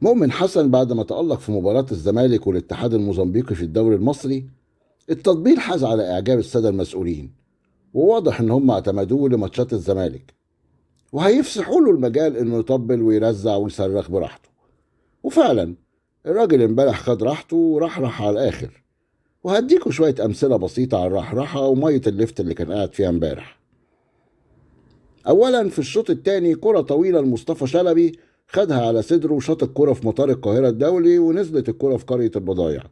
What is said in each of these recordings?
مؤمن حسن بعد ما تألق في مباراة الزمالك والاتحاد الموزمبيقي في الدوري المصري، التطبيل حاز على إعجاب السادة المسؤولين، وواضح إن هم اعتمدوه لماتشات الزمالك، وهيفسحوا له المجال إنه يطبل ويرزع ويصرخ براحته. وفعلا الراجل امبارح خد راحته ورحرح على الآخر. وهديكوا شوية أمثلة بسيطة على الرحرحة ومية الليفت اللي كان قاعد فيها امبارح. أولا، في الشوط الثاني كرة طويلة لمصطفى شلبي، خدها على صدره وشاط الكرة في مطار القاهرة الدولي، ونزلت الكرة في قرية البضايع.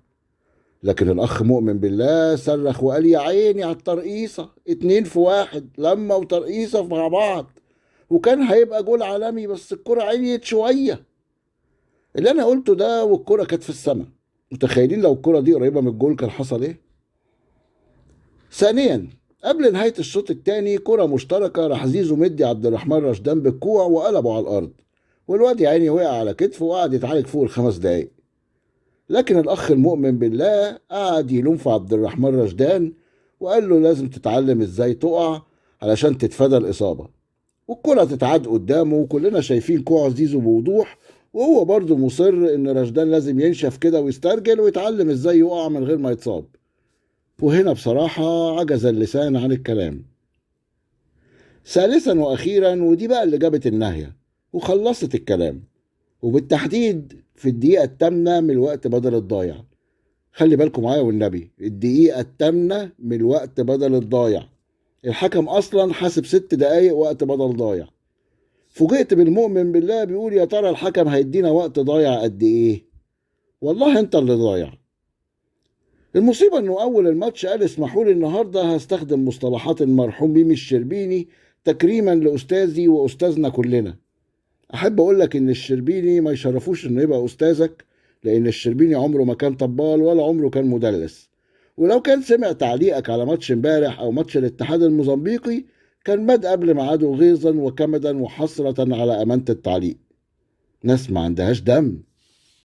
لكن الأخ مؤمن بالله صرخ وقال: يا عيني على الترقيصة، 2 في 1 لما وترقيصة مع بعض، وكان هيبقى جول عالمي بس الكرة عليت شوية. اللي أنا قلته ده والكرة كانت في السماء. متخيلين لو الكرة دي قريبة من الجول كان حصل إيه؟ ثانيا، قبل نهاية الشوط الثاني كرة مشتركة راح زيزو مدي عبد الرحمن رشدان بالكوع وقلبه على الأرض، والواد يا عيني وقع على كتفه وقعد يتعالج فوق ال5 دقايق. لكن الأخ المؤمن بالله قعد يلوم في عبد الرحمن رشدان، وقال له لازم تتعلم ازاي تقع علشان تتفادى الإصابة. والكرة تتعاد قدامه وكلنا شايفين كوع زيزو بوضوح، وهو برضه مصر ان رشدان لازم ينشف كده ويسترجل ويتعلم ازاي يقع من غير ما يتصاب. وهنا بصراحة عجز اللسان عن الكلام. ثالثا وأخيرا، ودي بقى اللي جابت النهية وخلصت الكلام، وبالتحديد في الدقيقة الثامنة من الوقت بدل الضايع. خلي بالكم معايا والنبي، الدقيقة الثامنة من الوقت بدل الضايع. الحكم أصلا حاسب 6 دقايق وقت بدل ضايع. فوجئت بالمؤمن بالله بيقول: يا ترى الحكم هيدينا وقت ضايع قد إيه؟ والله أنت اللي ضايع. المصيبة إنه أول الماتش قال: اسمحوا لي النهاردة هستخدم مصطلحات المرحوم ميمي الشربيني تكريما لأستاذي وأستاذنا كلنا. أحب أقول لك إن الشربيني ما يشرفوش إنه يبقى أستاذك، لأن الشربيني عمره ما كان طبال ولا عمره كان مدلس. ولو كان سمع تعليقك على ماتش امبارح أو ماتش الاتحاد الموزمبيقي كان مات قبل ميعاده غيظا وكمدا وحسرة على أمانة التعليق. ناس ما عندهاش دم.